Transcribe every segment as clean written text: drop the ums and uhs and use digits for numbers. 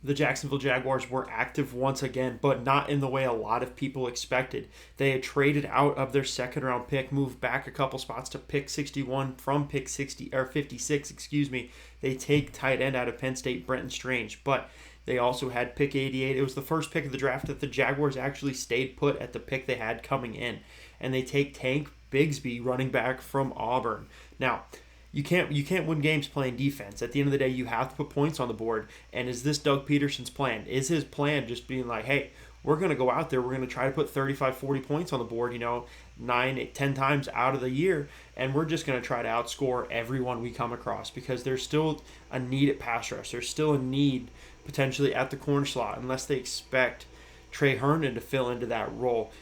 The Jacksonville Jaguars were active once again, but not in the way a lot of people expected. They had traded out of their second round pick, moved back a couple spots to pick 61 from pick 60 or 56, excuse me. They take tight end out of Penn State, Brenton Strange, but they also had pick 88. It was the first pick of the draft that the Jaguars actually stayed put at the pick they had coming in, and they take Tank Bigsby, running back from Auburn. Now, you can't win games playing defense. At the end of the day, you have to put points on the board. And is this Doug Peterson's plan? Is his plan just being like, hey, we're going to go out there, we're going to try to put 35, 40 points on the board, 9, 10 times out of the year, and we're just going to try to outscore everyone we come across, because there's still a need at pass rush. There's still a need potentially at the corner slot, unless they expect Trey Herndon to fill into that role.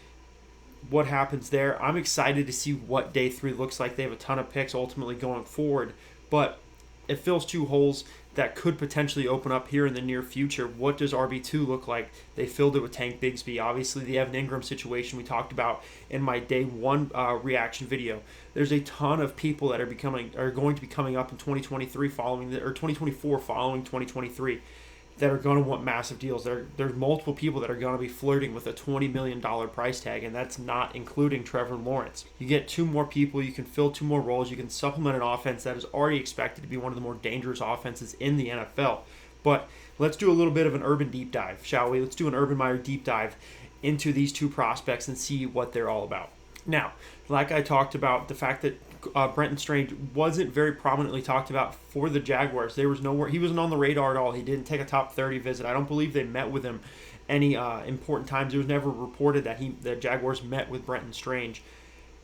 What happens there? I'm excited to see what day 3 looks like. They have a ton of picks ultimately going forward, but it fills two holes that could potentially open up here in the near future. What does RB2 look like? They filled it with Tank Bigsby. Obviously, the Evan Ingram situation we talked about in my day 1 reaction video. There's a ton of people that are going to be coming up in 2023 or 2024 following 2023 that are going to want massive deals. There's multiple people that are going to be flirting with a $20 million price tag, and that's not including Trevor Lawrence. You get 2 more people, you can fill 2 more roles, you can supplement an offense that is already expected to be one of the more dangerous offenses in the NFL. But let's do a little bit of an Urban deep dive, shall we? Let's do an Urban Meyer deep dive into these 2 prospects and see what they're all about. Now, like I talked about, the fact that Brenton Strange wasn't very prominently talked about for the Jaguars. There was nowhere, he wasn't on the radar at all. He didn't take a top 30 visit. I don't believe they met with him any important times. It was never reported that the Jaguars met with Brenton Strange.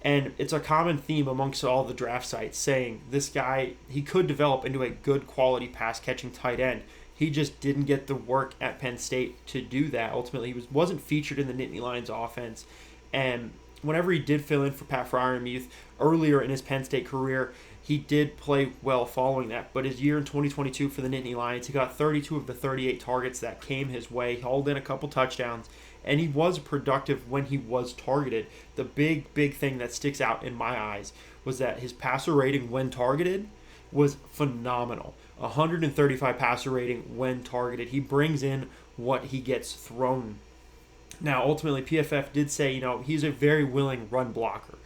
And it's a common theme amongst all the draft sites saying this guy, he could develop into a good quality pass catching tight end. He just didn't get the work at Penn State to do that. Ultimately, he wasn't featured in the Nittany Lions offense. And whenever he did fill in for Pat Fryermuth earlier in his Penn State career, he did play well following that. But his year in 2022 for the Nittany Lions, he got 32 of the 38 targets that came his way. He hauled in a couple touchdowns, and he was productive when he was targeted. The big thing that sticks out in my eyes was that his passer rating when targeted was phenomenal. 135 passer rating when targeted. He brings in what he gets thrown. Now, ultimately, PFF did say, he's a very willing run blocker.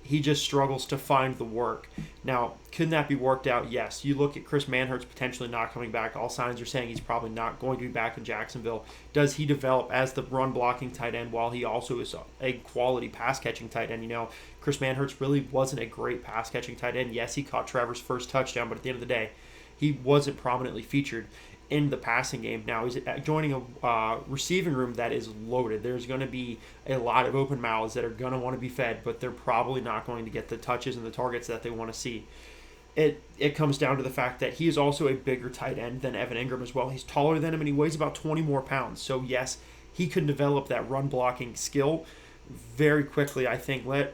He just struggles to find the work. Now, couldn't that be worked out? Yes. You look at Chris Manhertz potentially not coming back. All signs are saying he's probably not going to be back in Jacksonville. Does he develop as the run-blocking tight end while he also is a quality pass-catching tight end? Chris Manhertz really wasn't a great pass-catching tight end. Yes, he caught Trevor's first touchdown, but at the end of the day, he wasn't prominently featured in the passing game. Now he's joining a receiving room that is loaded. There's going to be a lot of open mouths that are going to want to be fed, but they're probably not going to get the touches and the targets that they want to see. It comes down to the fact that he is also a bigger tight end than Evan Ingram as well. He's taller than him, and he weighs about 20 more pounds. So yes, he could develop that run blocking skill very quickly. I think let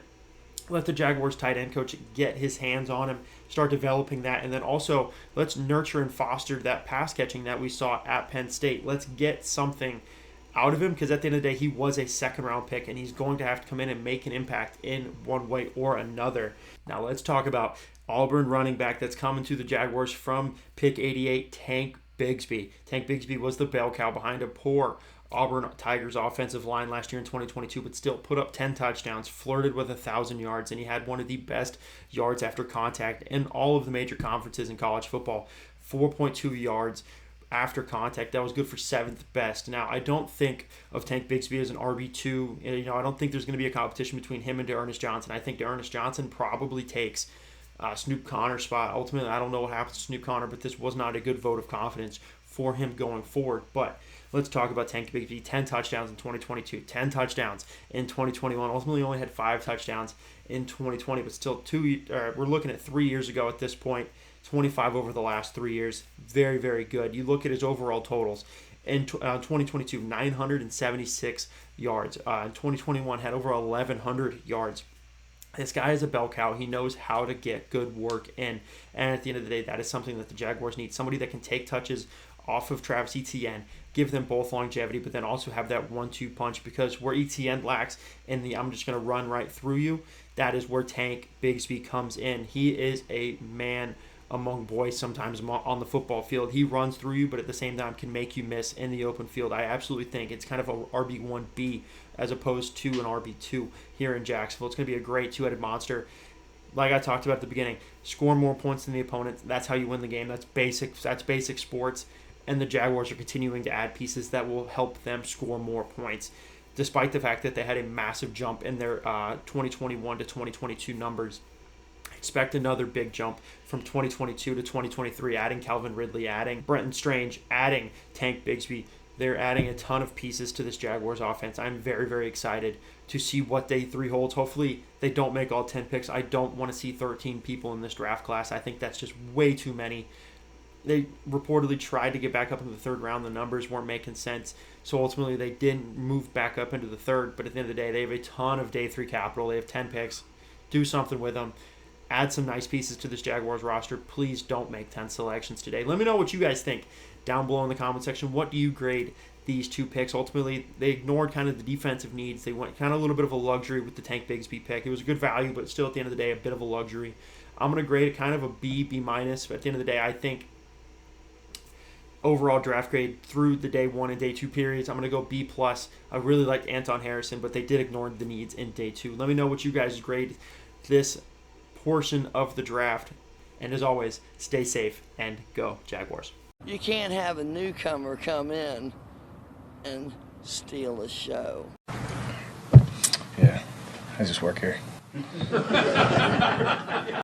the Jaguars tight end coach get his hands on him, start developing that, and then also let's nurture and foster that pass catching that we saw at Penn State. Let's get something out of him, because at the end of the day, he was a second round pick, and he's going to have to come in and make an impact in one way or another. Now let's talk about Auburn running back that's coming to the Jaguars from pick 88, Tank Bigsby. Tank Bigsby was the bell cow behind a poor Auburn Tigers offensive line last year in 2022, but still put up 10 touchdowns, flirted with 1,000 yards, and he had one of the best yards after contact in all of the major conferences in college football. 4.2 yards after contact. That was good for 7th best. Now, I don't think of Tank Bigsby as an RB2. I don't think there's going to be a competition between him and D'Ernest Johnson. I think D'Ernest Johnson probably takes Snoop Connor's spot. Ultimately, I don't know what happens to Snoop Connor, but this was not a good vote of confidence for him going forward. But let's talk about Tank Bigsby. 10 touchdowns in 2022, 10 touchdowns in 2021. Ultimately only had 5 touchdowns in 2020, but still we're looking at 3 years ago at this point. 25 over the last 3 years. Very, very good. You look at his overall totals. In 2022, 976 yards. In 2021, had over 1,100 yards. This guy is a bell cow. He knows how to get good work in. And at the end of the day, that is something that the Jaguars need. Somebody that can take touches off of Travis Etienne, give them both longevity, but then also have that 1-2 punch, because where Etienne lacks in the I'm just going to run right through you, that is where Tank Bigsby comes in. He is a man among boys sometimes on the football field. He runs through you, but at the same time can make you miss in the open field. I absolutely think it's kind of a RB1B as opposed to an RB2 here in Jacksonville. It's going to be a great two-headed monster. Like I talked about at the beginning, score more points than the opponent. That's how you win the game. That's basic sports. And the Jaguars are continuing to add pieces that will help them score more points, despite the fact that they had a massive jump in their 2021 to 2022 numbers. Expect another big jump from 2022 to 2023, adding Calvin Ridley, adding Brenton Strange, adding Tank Bigsby. They're adding a ton of pieces to this Jaguars offense. I'm very, very excited to see what day 3 holds. Hopefully they don't make all 10 picks. I don't want to see 13 people in this draft class. I think that's just way too many. They reportedly tried to get back up into the third round. The numbers weren't making sense. So ultimately they didn't move back up into the third. But at the end of the day, they have a ton of day 3 capital. They have 10 picks. Do something with them. Add some nice pieces to this Jaguars roster. Please don't make 10 selections today. Let me know what you guys think down below in the comment section. What do you grade these 2 picks? Ultimately, they ignored kind of the defensive needs. They went kind of a little bit of a luxury with the Tank Bigsby pick. It was a good value, but still at the end of the day, a bit of a luxury. I'm going to grade it kind of a B, B-. But at the end of the day, I think overall draft grade through the day 1 and day 2 periods, I'm going to go B+. I really liked Anton Harrison, but they did ignore the needs in day 2. Let me know what you guys grade this portion of the draft. And as always, stay safe and go Jaguars. You can't have a newcomer come in and steal a show. Yeah, I just work here.